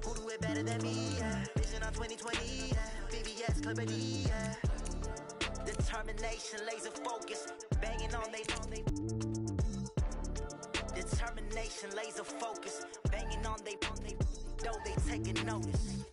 Who do it better than me? Yeah. Vision on 2020. Yeah. VVS, Clippity. Yeah. Determination, laser focus, banging on they. Determination, laser focus, banging on they. Though they taking notice.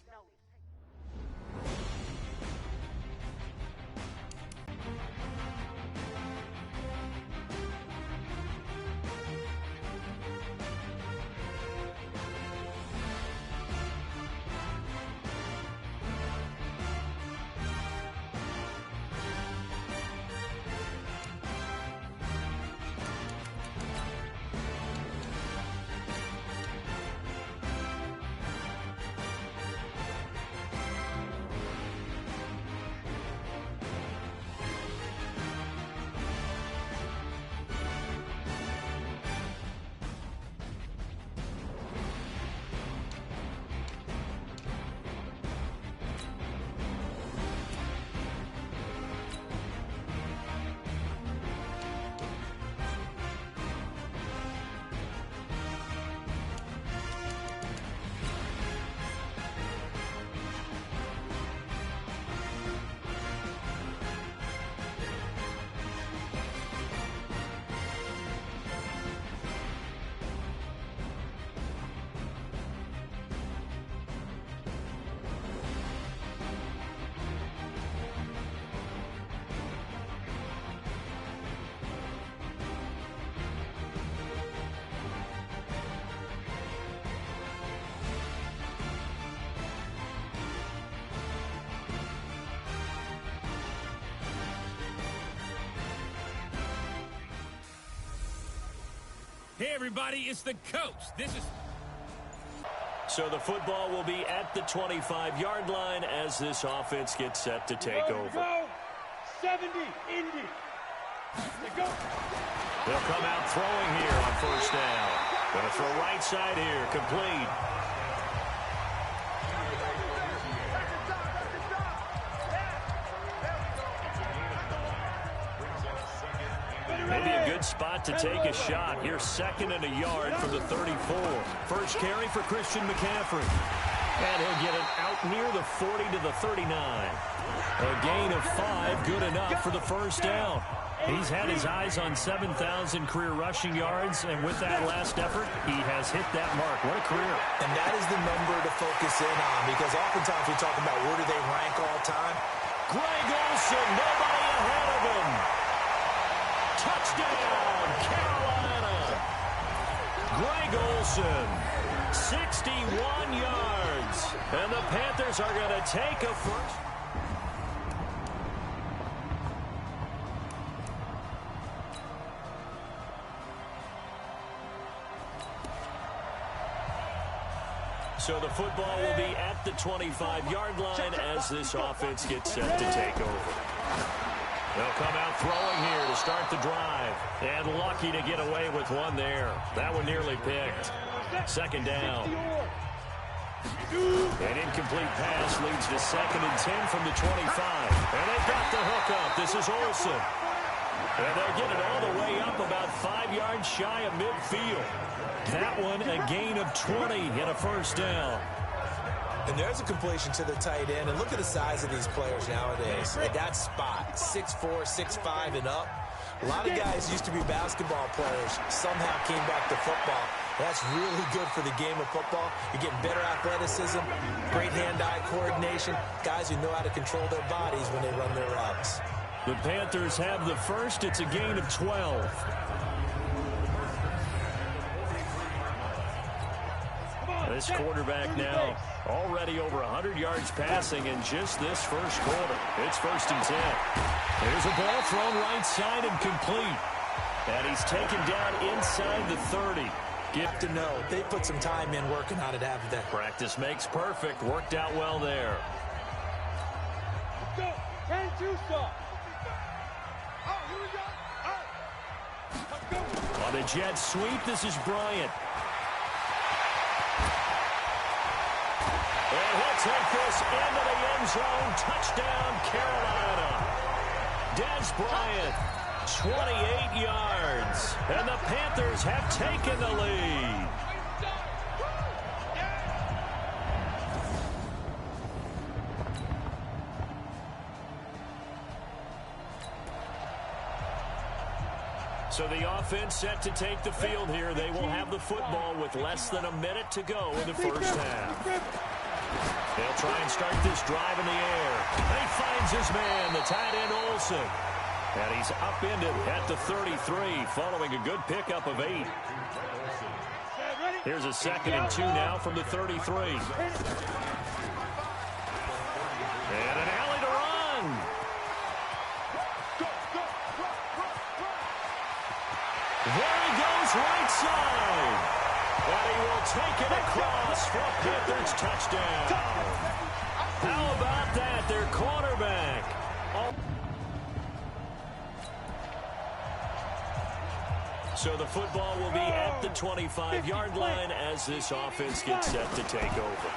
Hey, everybody, it's the coach. So the football will be at the 25-yard line as this offense gets set to take over. Go. 70, Indy. Go. They'll come out throwing here on first down. Going to throw right side here, complete. Maybe a good spot to take a shot. Here's 2nd and a yard from the 34. First carry for Christian McCaffrey. And he'll get it out near the 40 to the 39. A gain of 5, good enough for the first down. He's had his eyes on 7,000 career rushing yards, and with that last effort, he has hit that mark. What a career. And that is the number to focus in on, because oftentimes we talk about where do they rank all time. Greg Olsen, nobody ahead of him. Touchdown, Carolina. Greg Olsen, 61 yards. And the Panthers are going to take a first. So the football will be at the 25-yard line as this offense gets set to take over. They'll come out throwing here to start the drive. And lucky to get away with one there. That one nearly picked. 2nd down. An incomplete pass leads to 2nd and 10 from the 25. And they've got the hook up. This is Olsen. And they'll get it all the way up about 5 yards shy of midfield. That one a gain of 20 and a first down. And there's a completion to the tight end. And look at the size of these players nowadays. At that spot, 6'4", 6'5", and up. A lot of guys used to be basketball players, somehow came back to football. That's really good for the game of football. You're getting better athleticism, great hand-eye coordination, guys who know how to control their bodies when they run their routes. The Panthers have the first. It's a gain of 12. This quarterback now already over 100 yards passing in just this first quarter. It's 1st and 10. There's a ball thrown right side and complete. And he's taken down inside the 30. Get to know. They put some time in working on it after that. Practice makes perfect. Worked out well there. Let's go. 10-2 stop. Let's go. On a jet sweep, this is Bryant. And he'll take this into the end zone. Touchdown, Carolina. Dez Bryant, 28 yards. And the Panthers have taken the lead. So the offense set to take the field here. They will have the football with less than a minute to go in the first half. They'll try and start this drive in the air. And he finds his man, the tight end Olsen. And he's upended at the 33 following a good pickup of 8. Here's a 2nd and 2 now from the 33. And an alley to run. There he goes, right side. And he will take it across for a Panthers touchdown. How about that, their quarterback? So the football will be at the 25-yard line as this offense gets set to take over.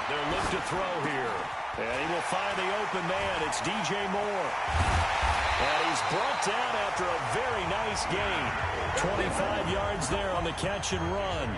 They'll look to throw here. And he will find the open man. It's DJ Moore. And he's brought down after a very nice gain. 25 yards there on the catch and run.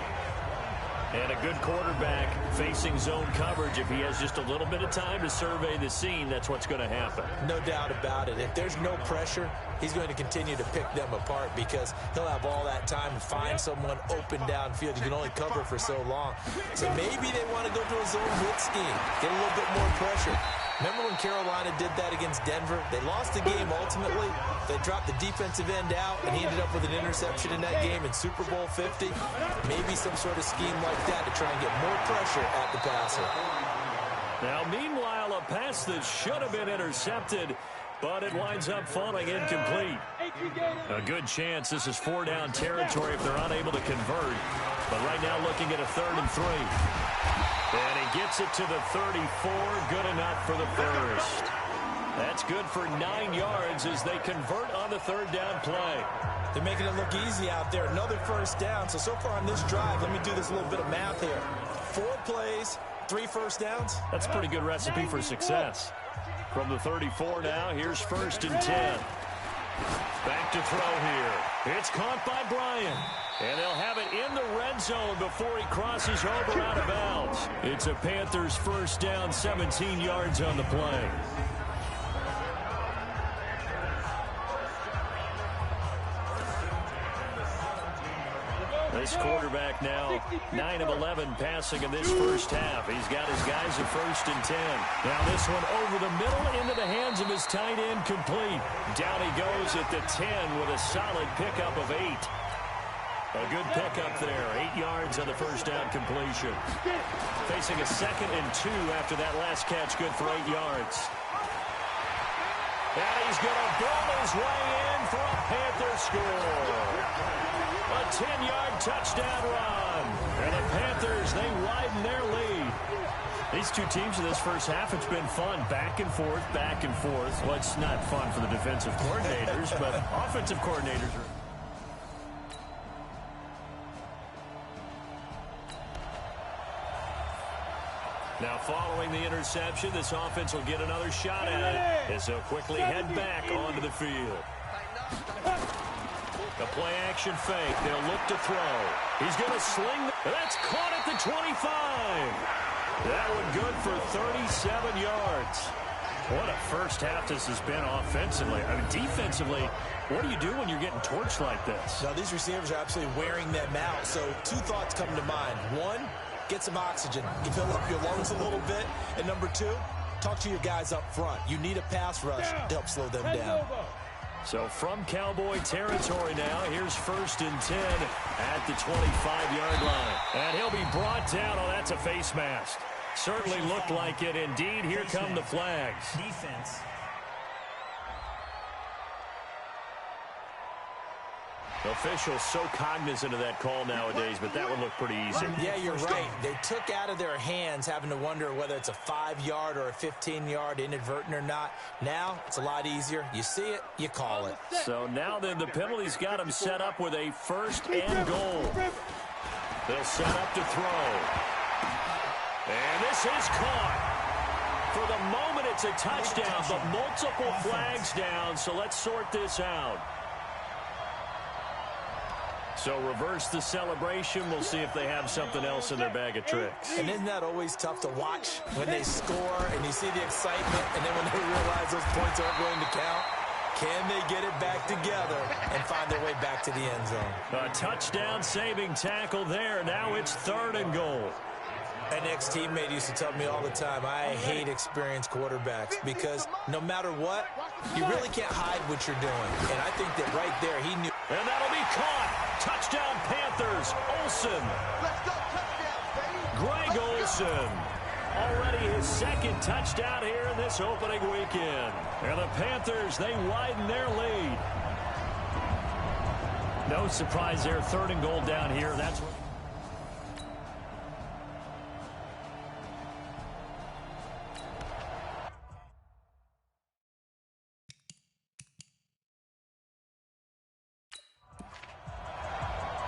And a good quarterback facing zone coverage. If he has just a little bit of time to survey the scene, that's what's going to happen. No doubt about it. If there's no pressure, he's going to continue to pick them apart because he'll have all that time to find someone open downfield. You can only cover for so long. So maybe they want to go to a zone blitz scheme, get a little bit more pressure. Remember when Carolina did that against Denver? They lost the game ultimately. They dropped the defensive end out, and he ended up with an interception in that game in Super Bowl 50. Maybe some sort of scheme like that to try and get more pressure at the passer. Now, meanwhile, a pass that should have been intercepted, but it winds up falling incomplete. A good chance this is 4-down territory if they're unable to convert. But right now looking at a 3rd and 3. And he gets it to the 34. Good enough for the first. That's good for 9 yards as they convert on the 3rd down play. They're making it look easy out there. Another first down. So far on this drive, let me do this little bit of math here. 4 plays, 3 first downs. That's a pretty good recipe for success. From the 34 now, here's 1st and 10. Back to throw here. It's caught by Bryant. And they'll have it in the red zone before he crosses over out of bounds. It's a Panthers first down, 17 yards on the play. This quarterback now 9 of 11 passing in this first half. He's got his guys at 1st and 10. Now this one over the middle into the hands of his tight end complete. Down he goes at the 10 with a solid pickup of 8. A good pickup there. 8 yards on the first down completion. Facing a 2nd and 2 after that last catch. Good for 8 yards. And he's going to build his way in for a Panther score. A 10-yard touchdown run. And the Panthers, they widen their lead. These two teams in this first half, it's been fun. Back and forth, back and forth. Well, it's not fun for the defensive coordinators, but offensive coordinators are... Now, following the interception, this offense will get another shot at it as they'll quickly head back onto the field. A play-action fake. They'll look to throw. He's going to sling. That's caught at the 25. That one good for 37 yards. What a first half this has been offensively. I mean, defensively, what do you do when you're getting torched like this? Now, these receivers are absolutely wearing them out. So 2 thoughts come to mind. 1, get some oxygen. You fill up your lungs a little bit. And number 2, talk to your guys up front. You need a pass rush to help slow them down. So from Cowboy territory now, here's 1st and 10 at the 25-yard line. And he'll be brought down. Oh, that's a face mask. Certainly looked like it. Indeed, here come the flags. Defense. Officials so cognizant of that call nowadays, but that would look pretty easy. Yeah, you're right. They took out of their hands having to wonder whether it's a 5-yard or a 15-yard inadvertent or not. Now, it's a lot easier. You see it, you call it. So now then the penalty's got them set up with a 1st and goal. They'll set up to throw. And this is caught. For the moment, it's a touchdown, but multiple flags down, so let's sort this out. So reverse the celebration. We'll see if they have something else in their bag of tricks. And isn't that always tough to watch when they score and you see the excitement and then when they realize those points aren't going to count? Can they get it back together and find their way back to the end zone? A touchdown-saving tackle there. Now it's 3rd and goal. An ex-teammate used to tell me all the time, I hate experienced quarterbacks because no matter what, you really can't hide what you're doing. And I think that right there he knew. And that'll be caught. Touchdown Panthers. Olsen. Let's go, touchdown, baby. Greg Olsen. Already his 2nd touchdown here in this opening weekend. And the Panthers, they widen their lead. No surprise there. 3rd and goal down here. That's what.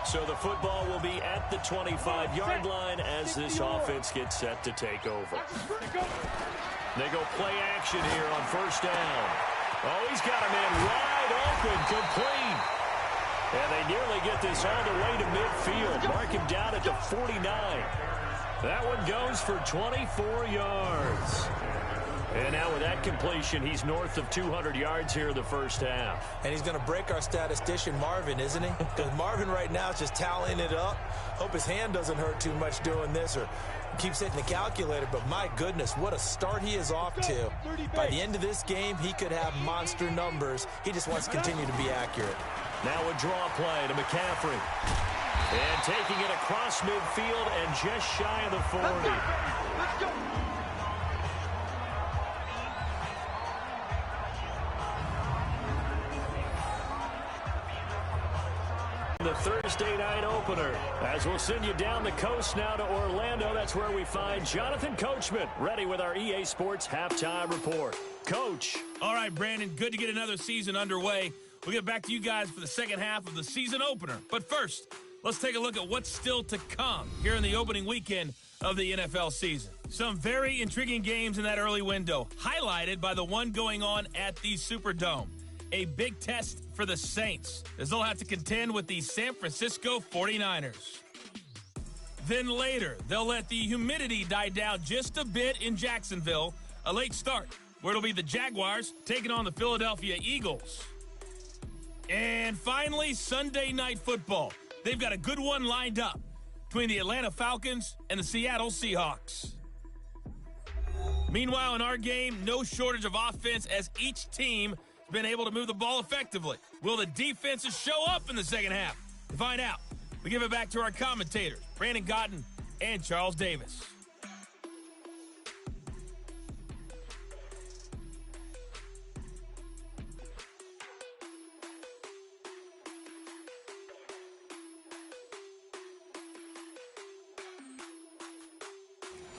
So the football will be at the 25-yard line as this offense gets set to take over. They go play action here on 1st down. Oh, he's got a man wide open, complete. And they nearly get this all the way to midfield. Mark him down at the 49. That one goes for 24 yards. And now with that completion, he's north of 200 yards here in the 1st half. And he's going to break our statistician, Marvin, isn't he? Because Marvin right now is just tallying it up. Hope his hand doesn't hurt too much doing this or keeps hitting the calculator. But my goodness, what a start he is off to. By the end of this game, he could have monster numbers. He just wants to continue to be accurate. Now a draw play to McCaffrey. And taking it across midfield and just shy of the 40. Let's go. The Thursday night opener. As we'll send you down the coast now to Orlando, that's where we find Jonathan Coachman ready with our EA Sports halftime report. Coach. All right, Brandon, good to get another season underway. We'll get back to you guys for the 2nd half of the season opener. But first, let's take a look at what's still to come here in the opening weekend of the NFL season. Some very intriguing games in that early window, highlighted by the one going on at the Superdome. A big test for the Saints, as they'll have to contend with the San Francisco 49ers. Then later, they'll let the humidity die down just a bit in Jacksonville. A late start, where it'll be the Jaguars taking on the Philadelphia Eagles. And finally, Sunday Night Football. They've got a good one lined up between the Atlanta Falcons and the Seattle Seahawks. Meanwhile, in our game, no shortage of offense as each team has been able to move the ball effectively. Will the defenses show up in the 2nd half? To find out, we give it back to our commentators, Brandon Godden and Charles Davis.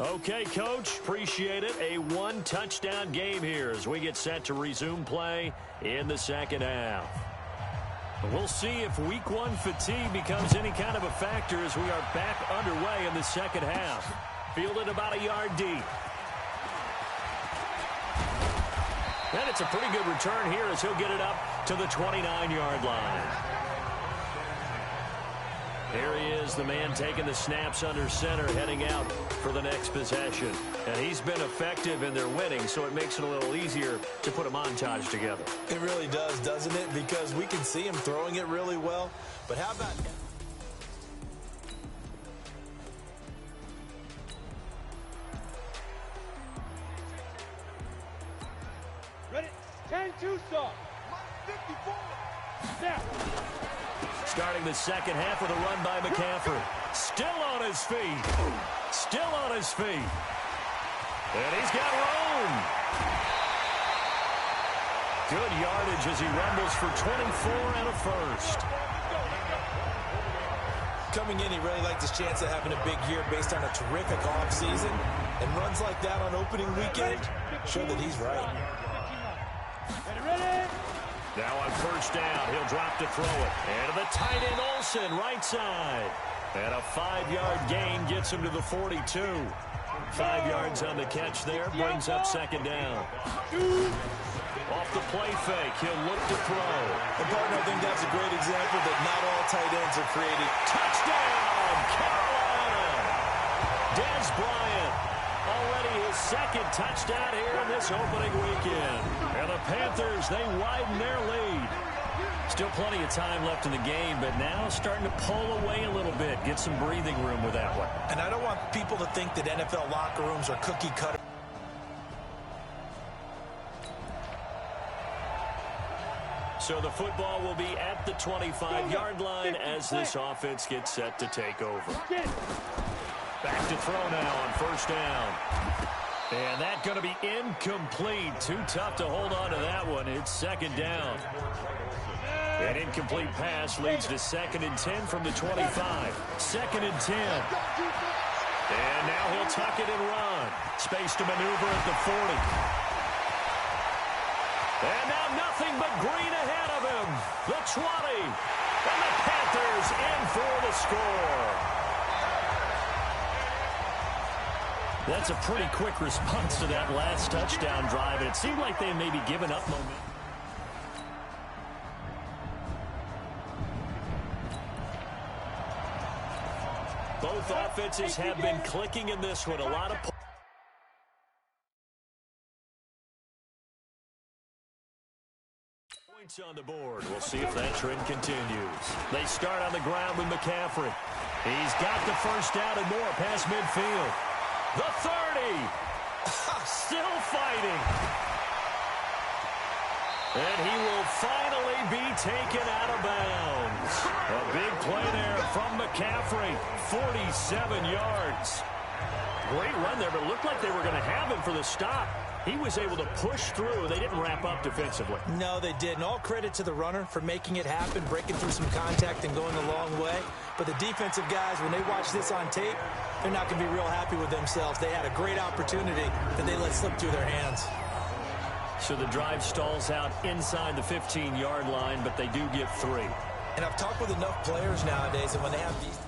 Okay, Coach, appreciate it. A 1-touchdown game here as we get set to resume play in the 2nd half. We'll see if week 1 fatigue becomes any kind of a factor as we are back underway in the 2nd half. Fielded about a yard deep. And it's a pretty good return here as he'll get it up to the 29-yard line. Here he is, the man taking the snaps under center, heading out for the next possession. And he's been effective in their winning, so it makes it a little easier to put a montage together. It really does, doesn't it? Because we can see him throwing it really well. But how about... Ready? 10-2 start. 54. Snap. Starting the 2nd half with a run by McCaffrey. Still on his feet. Still on his feet. And he's got room. Good yardage as he rumbles for 24 and a first. Coming in, he really liked his chance of having a big year based on a terrific offseason. And runs like that on opening weekend show that he's right. Ready? Now on 1st down, he'll drop to throw it. And to the tight end, Olsen, right side. And a 5-yard gain gets him to the 42. 5 yards on the catch there, brings up 2nd down. Off the play fake, he'll look to throw. And partner, I think that's a great example that not all tight ends are created. Touchdown, Carolina! Dez Bryant. Already his second touchdown here in this opening weekend. And the Panthers, they widen their lead. Still plenty of time left in the game, but now starting to pull away a little bit. Get some breathing room with that one. And I don't want people to think that NFL locker rooms are cookie cutter. So the football will be at the 25-yard line as this offense gets set to take over. Back to throw now on first down. And that's going to be incomplete. Too tough to hold on to that one. It's second down. An incomplete pass leads to 2nd and 10 from the 25. 2nd and 10. And now he'll tuck it and run. Space to maneuver at the 40. And now nothing but green ahead of him. The 20. And the Panthers in for the score. That's a pretty quick response to that last touchdown drive. And it seemed like they may be giving up momentum. Both offenses have been clicking in this one. A lot of points on the board. We'll see if that trend continues. They start on the ground with McCaffrey. He's got the first down and more past midfield. The 30. Still fighting. And he will finally be taken out of bounds. A big play there from McCaffrey. 47 yards. Great run there, but it looked like they were going to have him for the stop. He was able to push through. They didn't wrap up defensively. No, they didn't. All credit to the runner for making it happen, breaking through some contact and going a long way. But the defensive guys, when they watch this on tape, they're not going to be real happy with themselves. They had a great opportunity that they let slip through their hands. So the drive stalls out inside the 15-yard line, but they do get 3. And I've talked with enough players nowadays, and when they have these